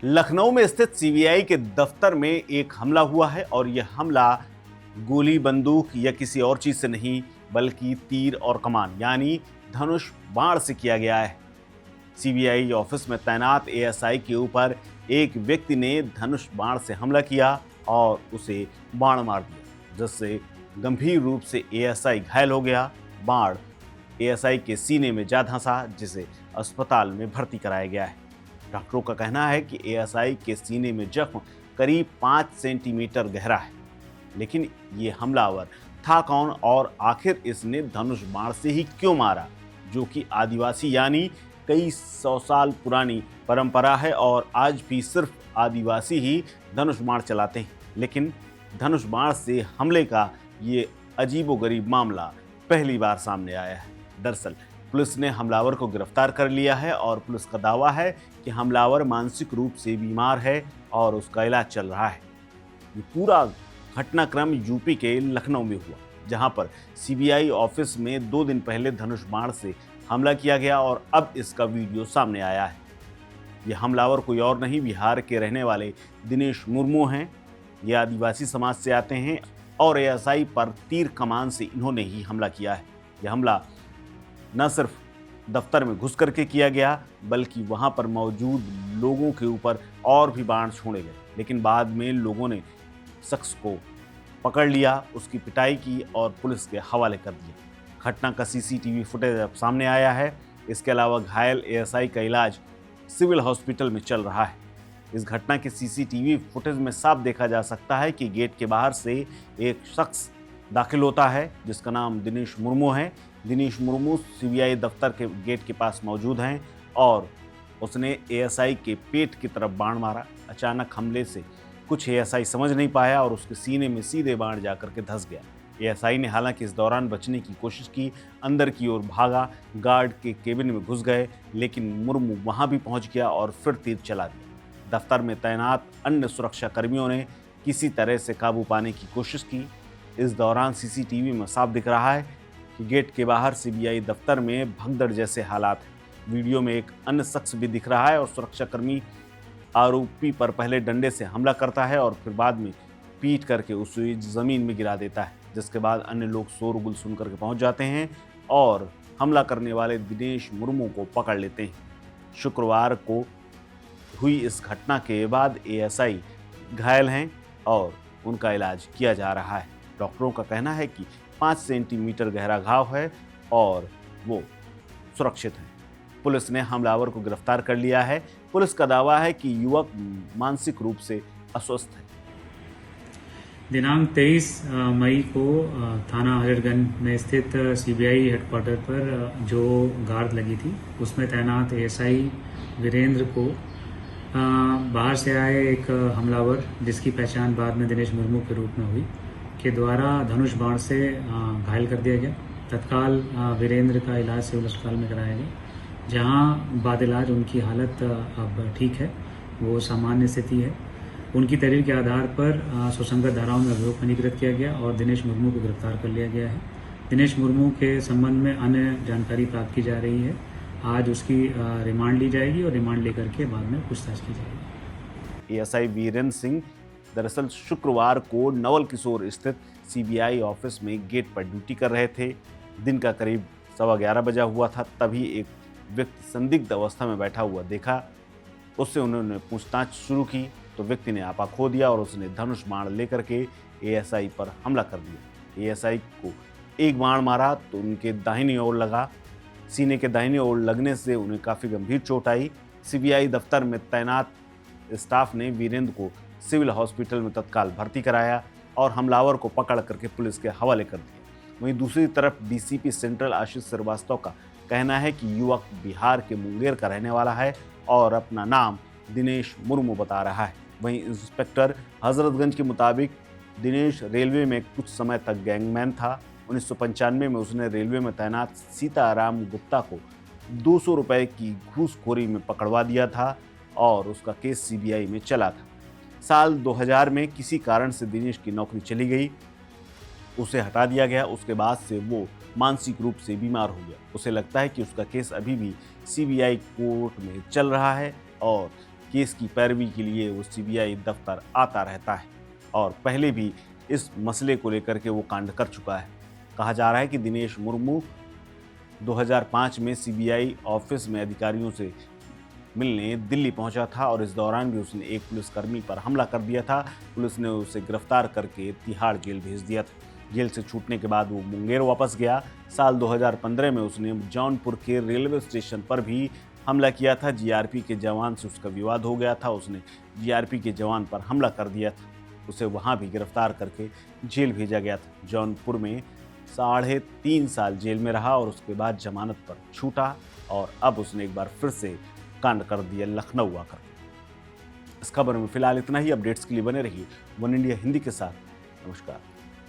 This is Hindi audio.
लखनऊ में स्थित सीबीआई के दफ्तर में एक हमला हुआ है और यह हमला गोली बंदूक या किसी और चीज से नहीं बल्कि तीर और कमान यानी धनुष बाण से किया गया है। सीबीआई ऑफिस में तैनात एएसआई के ऊपर एक व्यक्ति ने धनुष बाण से हमला किया और उसे बाण मार दिया, जिससे गंभीर रूप से एएसआई घायल हो गया। बाण एएसआई के सीने में जा धंसा, जिसे अस्पताल में भर्ती कराया गया है। डॉक्टरों का कहना है कि एएसआई के सीने में जख्म करीब 5 सेंटीमीटर गहरा है, लेकिन ये हमलावर था कौन और आखिर इसने धनुष बाण से ही क्यों मारा, जो कि आदिवासी यानी कई 100 साल पुरानी परंपरा है और आज भी सिर्फ आदिवासी ही धनुष बाण चलाते हैं। लेकिन धनुष बाण से हमले का ये अजीबोगरीब मामला पहली बार सामने आया है। दरअसल पुलिस ने हमलावर को गिरफ्तार कर लिया है और पुलिस का दावा है कि हमलावर मानसिक रूप से बीमार है और उसका इलाज चल रहा है। ये पूरा घटनाक्रम यूपी के लखनऊ में हुआ, जहां पर सीबीआई ऑफिस में 2 दिन पहले धनुष बाण से हमला किया गया और अब इसका वीडियो सामने आया है। यह हमलावर कोई और नहीं, बिहार के रहने वाले दिनेश मुर्मू हैं। ये आदिवासी समाज से आते हैं और एएसआई पर तीर कमान से इन्होंने ही हमला किया है। यह हमला न सिर्फ दफ्तर में घुस करके किया गया, बल्कि वहां पर मौजूद लोगों के ऊपर और भी बाण छोड़े गए। लेकिन बाद में लोगों ने शख्स को पकड़ लिया, उसकी पिटाई की और पुलिस के हवाले कर दिया। घटना का सीसीटीवी फुटेज अब सामने आया है। इसके अलावा घायल एएसआई का इलाज सिविल हॉस्पिटल में चल रहा है। इस घटना के सीसीटीवी फुटेज में साफ देखा जा सकता है कि गेट के बाहर से एक शख्स दाखिल होता है, जिसका नाम दिनेश मुर्मू है। दिनेश मुर्मू सीबीआई दफ्तर के गेट के पास मौजूद हैं और उसने एएसआई के पेट की तरफ बाण मारा। अचानक हमले से कुछ एएसआई समझ नहीं पाया और उसके सीने में सीधे बाण जाकर के धंस गया। एएसआई ने हालांकि इस दौरान बचने की कोशिश की, अंदर की ओर भागा, गार्ड के केबिन में घुस गए, लेकिन मुर्मू वहां भी पहुंच गया और फिर तीर चला दिया। दफ्तर में तैनात अन्य सुरक्षा कर्मियों ने किसी तरह से काबू पाने की कोशिश की। इस दौरान सीसीटीवी में साफ दिख रहा है कि गेट के बाहर सीबीआई दफ्तर में भगदड़ जैसे हालात हैं। वीडियो में एक अन्य शख्स भी दिख रहा है और सुरक्षाकर्मी आरोपी पर पहले डंडे से हमला करता है और फिर बाद में पीट करके उसे जमीन में गिरा देता है, जिसके बाद अन्य लोग शोरगुल सुन करके पहुंच जाते हैं और हमला करने वाले दिनेश मुर्मू को पकड़ लेते हैं। शुक्रवार को हुई इस घटना के बाद एएसआई घायल हैं और उनका इलाज किया जा रहा है। डॉक्टरों का कहना है कि 5 सेंटीमीटर गहरा घाव है और वो सुरक्षित है। पुलिस ने हमलावर को गिरफ्तार कर लिया है। पुलिस का दावा है कि युवक मानसिक रूप से अस्वस्थ है। दिनांक 23 मई को थाना हजरतगंज में स्थित सीबीआई हेडक्वार्टर पर जो गार्ड लगी थी, उसमें तैनात एएसआई वीरेंद्र को बाहर से आए एक हमलावर, जिसकी पहचान बाद में दिनेश मुर्मू के रूप में हुई, के द्वारा धनुष बाण से घायल कर दिया गया। तत्काल वीरेंद्र का इलाज सिविल अस्पताल में कराया गया, जहां बाद इलाज उनकी हालत अब ठीक है, वो सामान्य स्थिति है। उनकी तहरीर के आधार पर सुसंगत धाराओं में अभियोग पंजीकृत किया गया और दिनेश मुर्मू को गिरफ्तार कर लिया गया है। दिनेश मुर्मू के संबंध में अन्य जानकारी प्राप्त की जा रही है। आज उसकी रिमांड ली जाएगी और रिमांड लेकर के बाद में पूछताछ की जाएगी। एएसआई वीरेंद्र सिंह दरअसल शुक्रवार को नवल किशोर स्थित सीबीआई ऑफिस में गेट पर ड्यूटी कर रहे थे। दिन का करीब 11:15 बजा हुआ था। तभी एक व्यक्ति संदिग्ध अवस्था में बैठा हुआ देखा। उससे उन्होंने पूछताछ शुरू की तो व्यक्ति ने आपा खो दिया और उसने धनुष बाण लेकर के एएसआई पर हमला कर दिया। एएसआई को एक बाण मारा तो उनके दाहिनी ओर लगा। सीने के दाहिनी ओर लगने से उन्हें काफ़ी गंभीर चोट आई। सीबीआई दफ्तर में तैनात स्टाफ ने वीरेंद्र को सिविल हॉस्पिटल में तत्काल भर्ती कराया और हमलावर को पकड़ करके पुलिस के हवाले कर दिया। वहीं दूसरी तरफ डीसीपी सेंट्रल आशीष श्रीवास्तव का कहना है कि युवक बिहार के मुंगेर का रहने वाला है और अपना नाम दिनेश मुर्मू बता रहा है। वहीं इंस्पेक्टर हजरतगंज के मुताबिक दिनेश रेलवे में कुछ समय तक गैंगमैन था। 1995 में उसने रेलवे में तैनात सीताराम गुप्ता को 200 रुपये की घूसखोरी में पकड़वा दिया था और उसका केस सीबीआई में चला था। साल 2000 में किसी कारण से दिनेश की नौकरी चली गई, उसे हटा दिया गया। उसके बाद से वो मानसिक रूप से बीमार हो गया। उसे लगता है कि उसका केस अभी भी सीबीआई कोर्ट में चल रहा है और केस की पैरवी के लिए वो सीबीआई दफ्तर आता रहता है और पहले भी इस मसले को लेकर के वो कांड कर चुका है। कहा जा रहा है कि दिनेश मुर्मू 2005 में सीबीआई ऑफिस में अधिकारियों से मिलने दिल्ली पहुंचा था और इस दौरान भी उसने एक पुलिसकर्मी पर हमला कर दिया था। पुलिस ने उसे गिरफ्तार करके तिहाड़ जेल भेज दिया था। जेल से छूटने के बाद वो मुंगेर वापस गया। साल 2015 में उसने जौनपुर के रेलवे स्टेशन पर भी हमला किया था। जीआरपी के जवान से उसका विवाद हो गया था। उसने जीआरपी के जवान पर हमला कर दिया था। उसे वहाँ भी गिरफ्तार करके जेल भेजा गया था। जौनपुर में 3.5 साल जेल में रहा और उसके बाद जमानत पर छूटा और अब उसने एक बार फिर से कांड कर दिया लखनऊ आकर। इस खबर में फिलहाल इतना ही। अपडेट्स के लिए बने रहिए वन इंडिया हिंदी के साथ। नमस्कार।